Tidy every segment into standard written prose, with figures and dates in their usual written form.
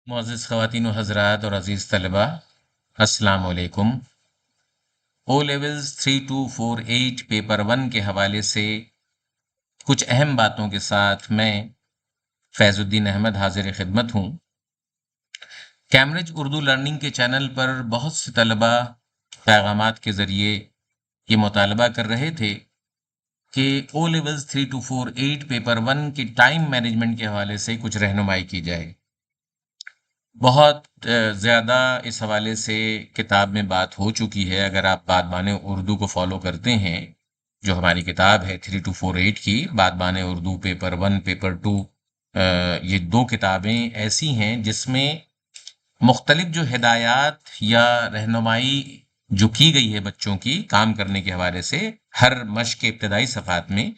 मुअज़्ज़िज़ ख़वातीन व हज़रात और अज़ीज़ तलबा, अस्सलामु अलैकुम। ओ लेवल्स 3248 पेपर 1 के हवाले से कुछ अहम बातों के साथ मैं फैज़ुद्दीन अहमद हाज़िर ख़िदमत हूँ। कैम्ब्रिज उर्दू लर्निंग के चैनल पर बहुत से तलबा पैगामात के ज़रिए ये मुतालबा कर रहे थे कि ओ लेवल्स 3248 पेपर 1 की टाइम मैनेजमेंट के हवाले से कुछ रहनुमाई की जाए। बहुत ज़्यादा इस हवाले से किताब में बात हो चुकी है। अगर आप बादबाने उर्दू को फ़ॉलो करते हैं, जो हमारी किताब है 3248 की बादबाने उर्दू पेपर 1, पेपर 2, ये 2 किताबें ऐसी हैं जिसमें मुख्तलिफ जो हिदायत या रहनुमाई जो की गई है बच्चों की काम करने के हवाले से हर मश्क के इब्तदाई सफ़हात में,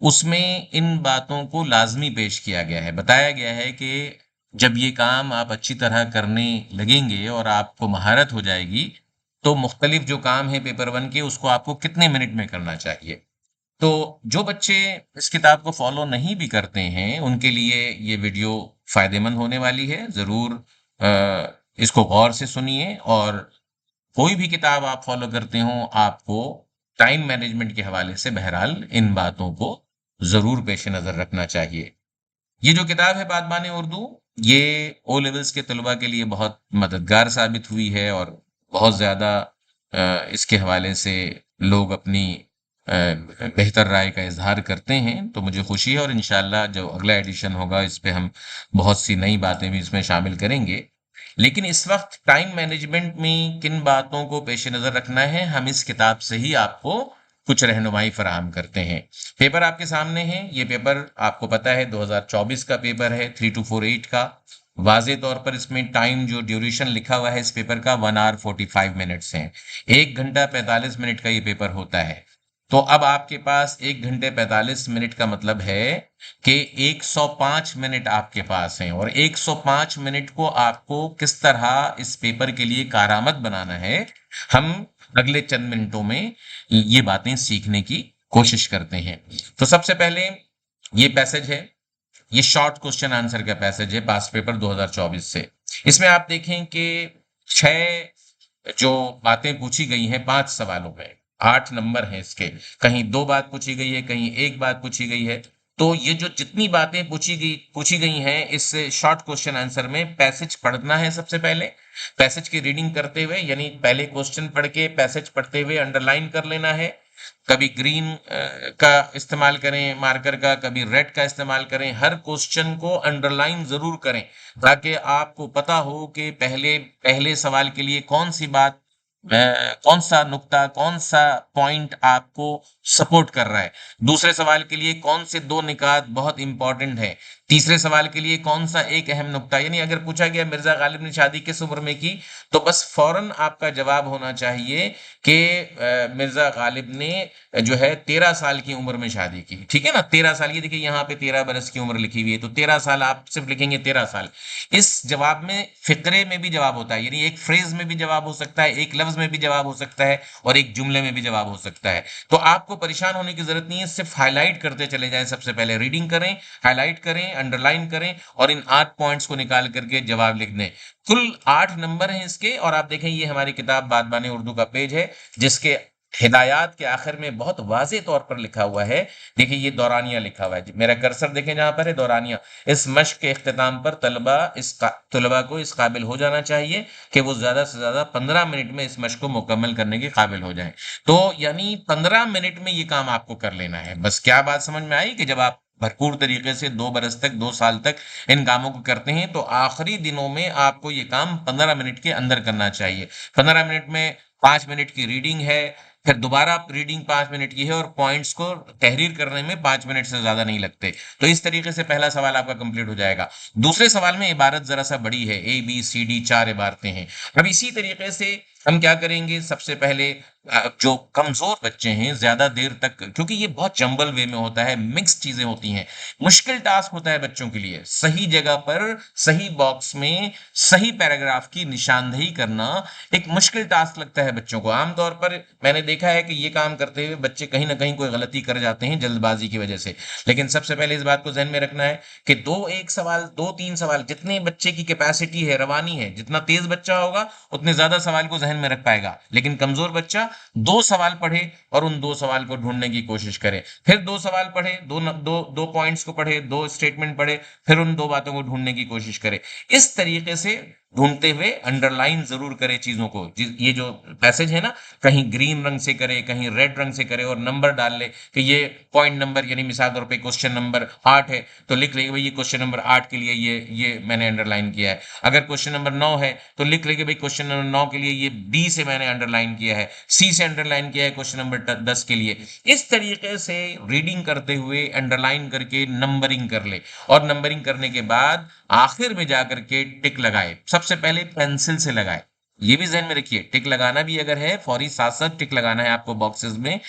उसमें इन बातों को लाज़मी पेश किया गया है। बताया गया है कि जब ये काम आप अच्छी तरह करने लगेंगे और आपको महारत हो जाएगी, तो मुख्तलिफ जो काम है पेपर 1 के उसको आपको कितने मिनट में करना चाहिए। तो जो बच्चे इस किताब को फ़ॉलो नहीं भी करते हैं, उनके लिए ये वीडियो फ़ायदेमंद होने वाली है। ज़रूर इसको गौर से सुनिए और कोई भी किताब आप फ़ॉलो करते हों, आपको टाइम मैनेजमेंट के हवाले से बहरहाल इन बातों को ज़रूर पेश-ए-नज़र रखना चाहिए। ये जो किताब है बादबान उर्दू, ये ओ लेवल्स के तलबा के लिए बहुत मददगार साबित हुई है और बहुत ज़्यादा इसके हवाले से लोग अपनी बेहतर राय का इज़हार करते हैं, तो मुझे खुशी है और इंशाअल्लाह जो अगला एडिशन होगा, इस पे हम बहुत सी नई बातें भी इसमें शामिल करेंगे। लेकिन इस वक़्त टाइम मैनेजमेंट में किन बातों को पेश-ए-नज़र रखना है, हम इस किताब से ही आपको कुछ रहनुमाई फ़राहम करते हैं। पेपर आपके सामने है, ये पेपर आपको पता है 2024 का पेपर है 3248 का। वाज़े तौर पर इसमें टाइम जो ड्यूरेशन लिखा हुआ है इस पेपर का 1 ऑवर 45 मिनट्स है। 1 घंटा 45 मिनट का ये पेपर होता है। तो अब आपके पास 1 घंटे 45 मिनट का मतलब है कि 105 मिनट आपके पास हैं और 105 मिनट को आपको किस तरह इस पेपर के लिए कारआमद बनाना है, हम अगले चंद मिनटों में ये बातें सीखने की कोशिश करते हैं। तो सबसे पहले ये पैसेज है, ये शॉर्ट क्वेश्चन आंसर का पैसेज है पास्ट पेपर 2024 से। इसमें आप देखें कि 6 जो बातें पूछी गई हैं 5 सवालों में, 8 नंबर हैं इसके। कहीं 2 बात पूछी गई है, कहीं 1 बात पूछी गई है। तो ये जो जितनी बातें पूछी गई हैं इस शॉर्ट क्वेश्चन आंसर में पैसेज पढ़ना है सबसे पहले। पैसेज की रीडिंग करते हुए यानी पहले क्वेश्चन पढ़ के पैसेज पढ़ते हुए अंडरलाइन कर लेना है। कभी ग्रीन का इस्तेमाल करें मार्कर का, कभी रेड का इस्तेमाल करें। हर क्वेश्चन को अंडरलाइन ज़रूर करें ताकि आपको पता हो कि पहले पहले सवाल के लिए कौन-सी बात कौन-सा नुक्ता, कौन-सा पॉइंट आपको सपोर्ट कर रहा है। दूसरे सवाल के लिए कौन से 2 निकात बहुत इम्पोर्टेंट है। तीसरे सवाल के लिए कौन-सा एक अहम नुक्ता यानी अगर पूछा गया मिर्ज़ा गालिब ने शादी किस उम्र में की, तो बस फ़ौरन आपका जवाब होना चाहिए कि मिर्ज़ा गालिब ने जो है 13 साल की उम्र में शादी की। ठीक है ना? 13 साल की देखिए यहाँ पे 13 बरस की उम्र लिखी हुई है, तो 13 साल आप सिर्फ़ लिखेंगे 13 साल। इस जवाब में फ़िक्रे में भी जवाब होता है, यानी एक फ्रेज़ में भी जवाब हो सकता है, एक लफ्ज़ में भी जवाब हो सकता है और एक जुमले में भी जवाब हो सकता है। तो आपको परेशान होने की ज़रूरत नहीं है, सिर्फ़ हाइलाइट करते चले जाएँ सबसे पहले। रीडिंग करें, हाइलाइट करें, अंडरलाइन करें और इन 8 पॉइंट्स को निकाल कर के जवाब लिख दें। कुल 8 नंबर हैं इसके और आप देखें ये हमारी किताब बादबान उर्दू का पेज है, जिसके हिदायत के आखिर में बहुत वाज़ेह तौर पर लिखा हुआ है। देखिए ये दौरानिया लिखा हुआ है। मेरा कर्सर देखें जहाँ पर है दौरानिया। इस मश्क के इख्तिताम पर तलबा को इस काबिल हो जाना चाहिए कि वो ज़्यादा से ज़्यादा 15 मिनट में इस मश्क को मुकम्मल करने के काबिल हो जाएँ। तो यानी 15 मिनट में ये काम आपको कर लेना है। बस क्या बात समझ में आई कि जब आप भरपूर तरीके से 2 बरस तक, 2 साल तक इन कामों को करते हैं, तो आखिरी दिनों में आपको ये काम 15 मिनट के अंदर करना चाहिए। 15 मिनट में 5 मिनट की रीडिंग है, फिर दोबारा रीडिंग 5 मिनट की है और पॉइंट्स को तहरीर करने में 5 मिनट से ज़्यादा नहीं लगते। तो इस तरीके से पहला सवाल आपका कंप्लीट हो जाएगा। दूसरे सवाल में इबारत ज़रा-सा बड़ी है, ए, बी, सी, डी 4 इबारतें हैं। अब इसी तरीके से हम क्या करेंगे सबसे पहले, जो कमज़ोर बच्चे हैं ज़्यादा देर तक, क्योंकि ये बहुत जंबल वे में होता है, मिक्स चीज़ें होती हैं, मुश्किल टास्क होता है बच्चों के लिए, सही जगह पर, सही बॉक्स में, सही पैराग्राफ की निशानदेही करना एक मुश्किल टास्क लगता है बच्चों को। आम तौर पर मैंने देखा है कि ये काम करते हुए बच्चे कहीं न कहीं कोई गलती कर जाते हैं जल्दबाज़ी की वजह से। लेकिन सबसे पहले इस बात को ज़हन में रखना है कि 2-1 सवाल, 2-3 सवाल, जितने बच्चे की कैपेसिटी है, रवानी है, जितना तेज़ बच्चा होगा, उतने ज़्यादा सवाल को ज़हन में रख पाएगा। लेकिन कमज़ोर बच्चा 2 सवाल पढ़े और उन 2 सवाल को ढूँढने की कोशिश करे। फिर 2 सवाल पढ़े, 2 पॉइंट्स को पढ़े, 2 स्टेटमेंट पढ़े, फिर उन 2 बातों को ढूँढने की कोशिश करे। इस तरीके से ढूँढते हुए अंडरलाइन ज़रूर करे चीज़ों को। ये जो पैसेज है ना, कहीं ग्रीन रंग से करे, कहीं रेड रंग से करे और नंबर डाल ले कि ये पॉइंट नंबर, यानी मिसाल के तौर पे क्वेश्चन नंबर 8 है, तो लिख ले कि भई ये क्वेश्चन नंबर 8 के लिए ये मैंने अंडरलाइन किया है। अगर क्वेश्चन नंबर 9 है, तो लिख ले कि भई क्वेश्चन नंबर 9 के लिए ये डी से मैंने अंडरलाइन किया है, सी से अंडरलाइन किया है क्वेश्चन नंबर 10 के लिए। इस तरीके से रीडिंग करते हुए अंडरलाइन करके नंबरिंग कर ले, और नंबरिंग करने के बाद आखिर में जाकर के टिक लगाए। सबसे पहले पेंसिल से लगाए। ये भी ज़हन में रखिए, टिक लगाना भी अगर है, फौरी साथ-साथ टिक लगाना है आपको बॉक्सेस में,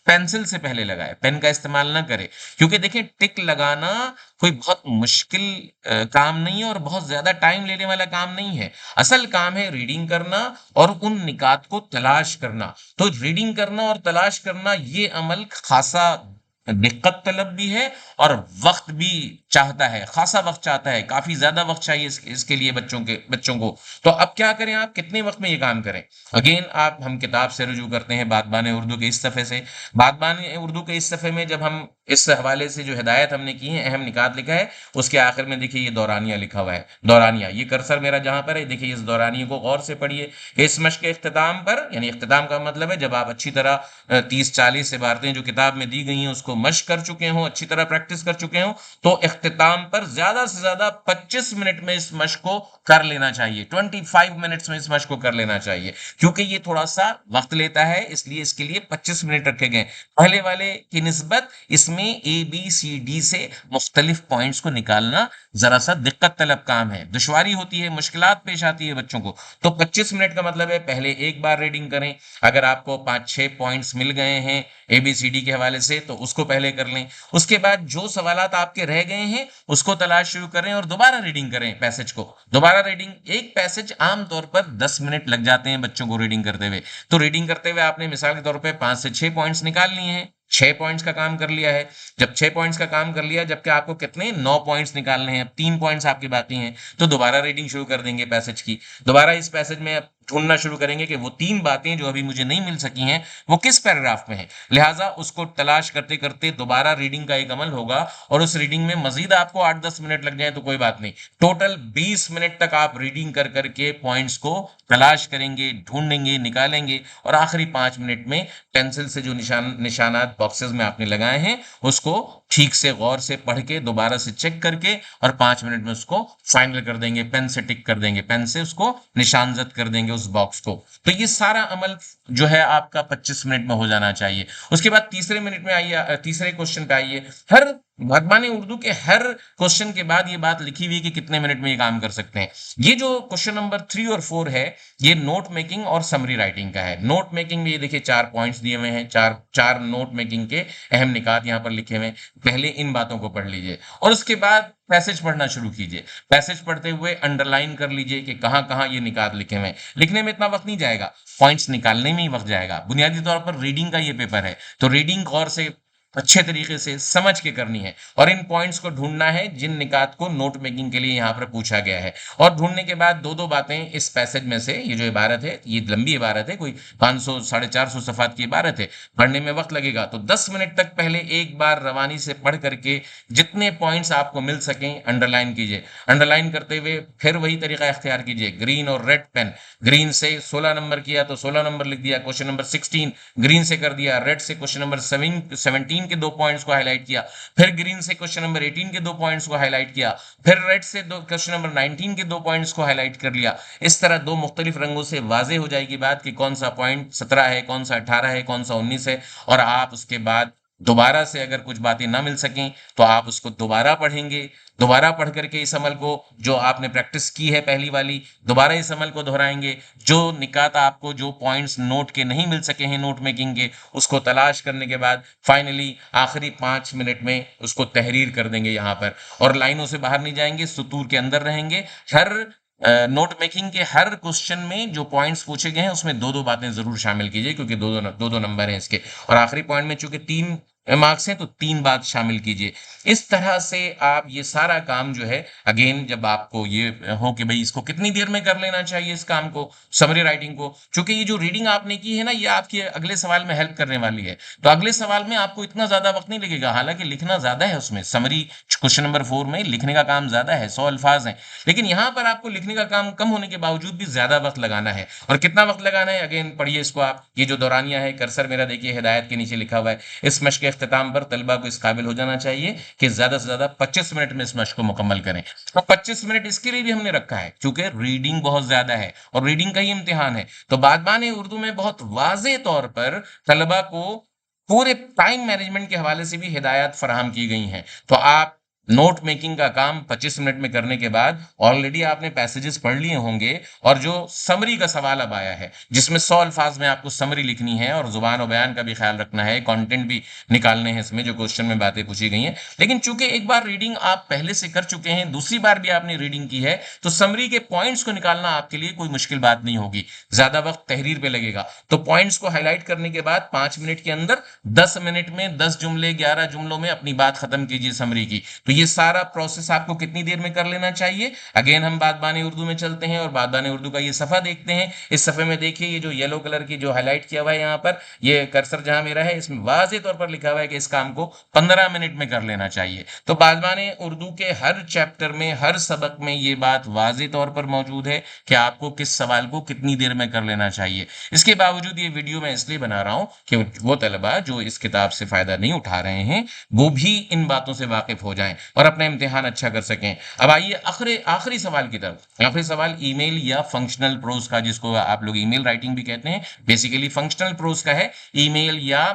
पेंसिल से पहले लगाए, पेन का इस्तेमाल ना करें। क्योंकि देखिए टिक लगाना कोई बहुत मुश्किल काम नहीं है और बहुत ज़्यादा टाइम लेने वाला काम नहीं है। असल काम है रीडिंग करना और उन निकात को तलाश करना। तो रीडिंग करना और तलाश करना ये अमल खासा दिक्कत तलब भी है और वक़्त भी चाहता है, खासा वक़्त चाहता है, काफ़ी ज़्यादा वक़्त चाहिए इसके लिए बच्चों को। तो अब क्या करें आप, कितने वक़्त में ये काम करें? अगेन हम किताब से रुजू करते हैं बादबान उर्दू के इस सफ़े से। बादबान उर्दू के इस सफ़े में जब हम इस हवाले से जो हिदायत हमने की है, अहम निकात लिखा है, उसके आखिर में देखिए ये दौरानिया लिखा हुआ है। दौरानिया, ये कर्सर मेरा जहाँ पर है, देखिए इस दौरानिये को गौर से पढ़िए। इस मश्क के इख्तिताम पर, यानी इख्तिताम का मतलब है जब आप अच्छी तरह 30-40 इबारतें जो किताब में दी गई हैं उसको मश्क कर चुके हों, अच्छी तरह प्रैक्टिस कर चुके हों, तो इख्तिताम पर ज़्यादा से ज़्यादा 25 मिनट में इस मश्क को कर लेना चाहिए। 25 मिनट्स में इस मश्क को कर लेना चाहिए, क्योंकि ये थोड़ा-सा वक़्त लेता है, इसलिए इसके लिए 25 मिनट रखे गए हैं। पहले वाले की निस्बत इसमें ए, बी, सी, डी से मुख्तलिफ पॉइंट्स को निकालना ज़रा-सा दिक्कत तलब काम है, दुश्वारी होती है, मुश्किलात पेश आती है बच्चों को। तो 25 मिनट का मतलब है पहले एक बार रीडिंग करें, अगर आपको 5-6 पॉइंट्स मिल गए हैं एबीसीडी के हवाले से तो उसको पहले कर लें। उसके बाद जो सवालात आपके रह गए हैं उसको तलाश शुरू करें और दोबारा रीडिंग करें पैसेज को। दोबारा रीडिंग, एक पैसेज आम तौर पर 10 मिनट लग जाते हैं बच्चों को रीडिंग करते हुए। तो रीडिंग करते हुए आपने मिसाल के तौर पे 5 से 6 पॉइंट्स निकाल लिए हैं, 6 पॉइंट्स का काम कर लिया है। जब 6 पॉइंट्स का काम कर लिया, जबकि आपको कितने 9 पॉइंट्स निकालने हैं, अब 3 पॉइंट्स आपके बाकी हैं, तो दोबारा रीडिंग शुरू कर देंगे पैसेज की। दोबारा इस पैसेज में अब ढूंढना शुरू करेंगे कि वो 3 बातें जो अभी मुझे नहीं मिल सकी हैं वो किस पैराग्राफ में है। लिहाजा उसको तलाश करते करते दोबारा रीडिंग का एक अमल होगा और उस रीडिंग में मजीद आपको 8-10 मिनट लग जाए तो कोई बात नहीं, टोटल 20 मिनट तक आप रीडिंग कर करके पॉइंट्स को तलाश करेंगे, ढूंढेंगे, निकालेंगे और आखिरी 5 मिनट में पेंसिल से जो निशानात बॉक्सेस में आपने लगाए हैं उसको ठीक से गौर से पढ़ के दोबारा से चेक करके और 5 मिनट में उसको फाइनल कर देंगे, पेन से टिक कर देंगे, पेन से उसको निशानजद कर देंगे उस बॉक्स को। तो ये सारा अमल जो है आपका 25 मिनट में हो जाना चाहिए। उसके बाद तीसरे मिनट में आइए, तीसरे क्वेश्चन पे आइए। हर भगवानी उर्दू के हर क्वेश्चन के बाद ये बात लिखी हुई है कि कितने मिनट में ये काम कर सकते हैं। ये जो क्वेश्चन नंबर 3 और 4 है, ये नोट मेकिंग और समरी राइटिंग का है। नोट मेकिंग में ये देखिए 4 पॉइंट्स दिए हुए हैं, चार नोट मेकिंग के अहम निकात यहाँ पर लिखे हुए हैं। पहले इन बातों को पढ़ लीजिए और उसके बाद पैसेज पढ़ना शुरू कीजिए। पैसेज पढ़ते हुए अंडरलाइन कर लीजिए कि कहाँ-कहाँ ये निकात लिखे हुए हैं। लिखने में इतना वक्त नहीं जाएगा, पॉइंट्स निकालने में ही वक्त जाएगा। बुनियादी तौर पर रीडिंग का ये पेपर है, तो रीडिंग गौर से अच्छे तरीके से समझ के करनी है और इन पॉइंट्स को ढूंढना है जिन निकात को नोट मेकिंग के लिए यहाँ पर पूछा गया है। और ढूंढने के बाद 2-2 बातें इस पैसेज में से, ये जो इबारत है ये लंबी इबारत है, कोई 500 450 सफ़ात की इबारत है, पढ़ने में वक्त लगेगा, तो 10 मिनट तक पहले एक बार रवानी से पढ़ करके जितने पॉइंट्स आपको मिल सकें अंडरलाइन कीजिए। अंडरलाइन करते हुए फिर वही तरीका इख्तियार कीजिए, ग्रीन और रेड पेन। ग्रीन से 16 नंबर किया तो 16 नंबर लिख दिया, क्वेश्चन नंबर 16 ग्रीन से कर दिया, रेड से क्वेश्चन नंबर 17 के 2 पॉइंट्स को हाईलाइट किया, फिर ग्रीन से क्वेश्चन नंबर 18 के 2 पॉइंट्स को हाईलाइट किया, फिर रेड से क्वेश्चन नंबर 19 के 2 पॉइंट्स को हाईलाइट कर लिया। इस तरह 2 मुख्तलिफ रंगों से वाजे हो जाएगी बात कि कौन सा पॉइंट 17 है, कौन सा 18 है, कौन सा 19 है, और आप उसके बाद दोबारा से अगर कुछ बातें ना मिल सकें तो आप उसको दोबारा पढ़ेंगे, दोबारा पढ़ करके इस अमल को, जो आपने प्रैक्टिस की है पहली वाली, दोबारा इस अमल को दोहराएंगे। जो निकात आपको, जो पॉइंट्स नोट के नहीं मिल सके हैं नोट मेकिंग के, उसको तलाश करने के बाद फाइनली आखिरी 5 मिनट में उसको तहरीर कर देंगे यहाँ पर, और लाइनों से बाहर नहीं जाएंगे, सुतूर के अंदर रहेंगे। हर नोट मेकिंग के हर क्वेश्चन में जो पॉइंट्स पूछे गए हैं उसमें दो दो बातें जरूर शामिल कीजिए, क्योंकि दो दो नंबर हैं इसके, और आखिरी पॉइंट में चूंकि 3 मार्क्स हैं तो 3 बात शामिल कीजिए। इस तरह से आप ये सारा काम जो है, अगेन जब आपको ये हो कि भाई इसको कितनी देर में कर लेना चाहिए इस काम को, समरी राइटिंग को, चूंकि ये जो रीडिंग आपने की है ना, ये आपके अगले सवाल में हेल्प करने वाली है, तो अगले सवाल में आपको इतना ज्यादा वक्त नहीं लगेगा। हालांकि लिखना ज्यादा है उसमें, समरी क्वेश्चन नंबर 4 में लिखने का काम ज्यादा है, 100 अल्फाज हैं, लेकिन यहाँ पर आपको लिखने का काम कम होने के बावजूद भी ज्यादा वक्त लगाना है। और कितना वक्त लगाना है, अगेन पढ़िए इसको आप। ये जो दौरानिया है, कर्सर मेरा देखिए हिदायत के नीचे लिखा हुआ है, इस मश्क के अख्ताम पर तलबा को इस काबिल हो जाना चाहिए कि ज्यादा से ज्यादा 25 मिनट में इस मश्क को मुकम्मल करें। तो 25 मिनट इसके लिए भी हमने रखा है क्योंकि रीडिंग बहुत ज्यादा है और रीडिंग का ही इम्तिहान है। तो बादबान उर्दू में बहुत वाज़ेह तौर पर तलबा को पूरे टाइम मैनेजमेंट के हवाले से भी हिदायत फराहम की गई हैं। तो आप नोट मेकिंग का काम 25 मिनट में करने के बाद ऑलरेडी आपने पैसेजेस पढ़ लिए होंगे, और जो समरी का सवाल अब आया है जिसमें 100 अल्फाज में आपको समरी लिखनी है और जुबान और बयान का भी ख्याल रखना है, कंटेंट भी निकालने हैं इसमें जो क्वेश्चन में बातें पूछी गई हैं। लेकिन चूंकि एक बार रीडिंग आप पहले से कर चुके हैं, दूसरी बार भी आपने रीडिंग की है, तो समरी के पॉइंट्स को निकालना आपके लिए कोई मुश्किल बात नहीं होगी। ज्यादा वक्त तहरीर पे लगेगा, तो पॉइंट्स को हाईलाइट करने के बाद 5 मिनट के अंदर 10 मिनट में 10 जुमले 11 जुमलों में अपनी बात खत्म कीजिए समरी की। तो ये सारा प्रोसेस आपको कितनी देर में कर लेना चाहिए? अगेन हम बादबान उर्दू में चलते हैं और बादबान उर्दू का ये सफ़ा देखते हैं। इस सफ़े में देखिए ये जो येलो कलर की जो हाईलाइट किया हुआ है यहाँ पर, ये कर्सर जहां मेरा है इसमें वाज़ेह तौर पर लिखा हुआ है कि इस काम को 15 मिनट में कर लेना चाहिए। तो बादबान उर्दू के हर चैप्टर में, हर सबक में ये बात वाज़ेह तौर पर मौजूद है कि आपको किस सवाल को कितनी देर में कर लेना चाहिए। इसके बावजूद ये वीडियो मैं इसलिए बना रहा हूँ कि वो तलबा जो इस किताब से फायदा नहीं उठा रहे हैं वो भी इन बातों से वाकिफ हो जाएं और अपना इम्तिहान अच्छा कर सकें। अब आइए आखिरी आखिरी सवाल की तरफ। आखिरी सवाल ईमेल या फंक्शनल प्रोज का, जिसको आप लोग ईमेल राइटिंग भी कहते हैं, बेसिकली फंक्शनल प्रोज का है। ईमेल या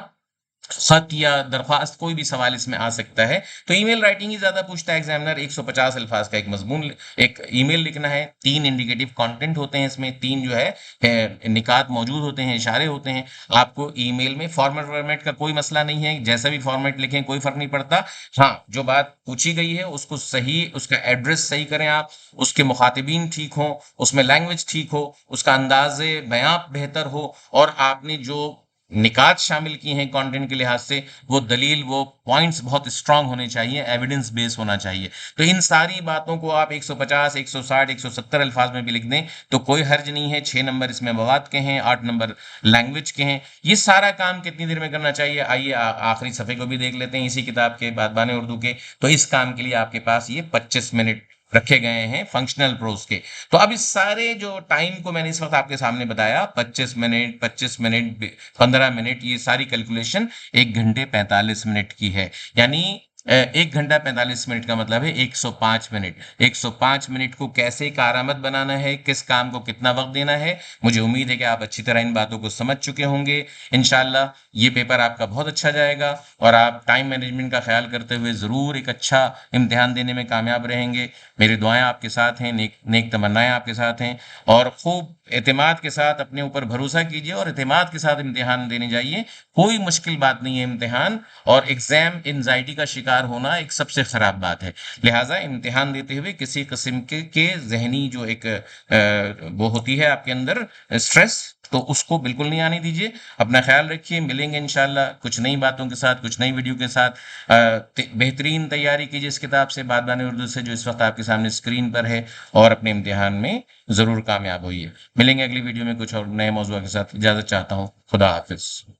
खत या दरख्वास्त, कोई भी सवाल इसमें आ सकता है। तो ईमेल राइटिंग ही ज्यादा पूछता है एग्जामिनर। 150 अल्फाज का एक मजमून, एक ईमेल लिखना है। 3 इंडिकेटिव कंटेंट होते हैं इसमें, 3 जो है निकात मौजूद होते हैं, इशारे होते हैं। आपको ईमेल में फॉर्मेट का कोई मसला नहीं है, जैसा भी फॉर्मेट लिखें कोई फर्क नहीं पड़ता। हाँ, जो बात पूछी गई है उसको सही, उसका एड्रेस सही करें आप, उसके मुखातिबीन ठीक हो, उसमें लैंग्वेज ठीक हो, उसका अंदाजे बयां बेहतर हो, और आपने जो निकात शामिल की हैं कंटेंट के लिहाज से, वो दलील, वो पॉइंट्स बहुत स्ट्रांग होने चाहिए, एविडेंस बेस होना चाहिए। तो इन सारी बातों को आप 150, 160, 170 अल्फाज में भी लिख दें तो कोई हर्ज नहीं है। 6 नंबर इसमें मवाद के हैं, 8 नंबर लैंग्वेज के हैं। ये सारा काम कितनी देर में करना चाहिए? आइए आखिरी सफ़े को भी देख लेते हैं इसी किताब के बादबान उर्दू के। तो इस काम के लिए आपके पास ये 25 मिनट रखे गए हैं फंक्शनल प्रोज के। तो अब इस सारे जो टाइम को मैंने इस वक्त आपके सामने बताया, 25 मिनट, 25 मिनट, 15 मिनट, ये सारी कैलकुलेशन 1 घंटे 45 मिनट की है। यानी 1 घंटा 45 मिनट का मतलब है 105 मिनट। 105 मिनट को कैसे कारआमद बनाना है, किस काम को कितना वक्त देना है, मुझे उम्मीद है कि आप अच्छी तरह इन बातों को समझ चुके होंगे। इंशाल्लाह ये पेपर आपका बहुत अच्छा जाएगा और आप टाइम मैनेजमेंट का ख्याल करते हुए ज़रूर एक अच्छा इम्तिहान देने में कामयाब रहेंगे। मेरी दुआएं आपके साथ हैं, नेक नेक तमन्नाएं आपके साथ हैं, और खूब एतमाद के साथ अपने ऊपर भरोसा कीजिए और एतमाद के साथ इम्तिहान देने जाइए। कोई मुश्किल बात नहीं है इम्तिहान, और एग्जाम एंजाइटी का शिकार होना एक सबसे खराब बात है। लिहाजा इम्तिहान देते हुए किसी किस्म के जहनी जो एक वो होती है आपके अंदर स्ट्रेस, तो उसको बिल्कुल नहीं आने दीजिए। अपना ख्याल रखिए, मिलेंगे इंशाल्लाह कुछ नई बातों के साथ, कुछ नई वीडियो के साथ। बेहतरीन तैयारी कीजिए इस किताब से, बादबान उर्दू से, जो इस वक्त आपके सामने स्क्रीन पर है, और अपने इम्तिहान में ज़रूर कामयाब होइए। मिलेंगे अगली वीडियो में कुछ और नए मौजूद के साथ। इजाज़त चाहता हूँ। खुदा हाफिज़।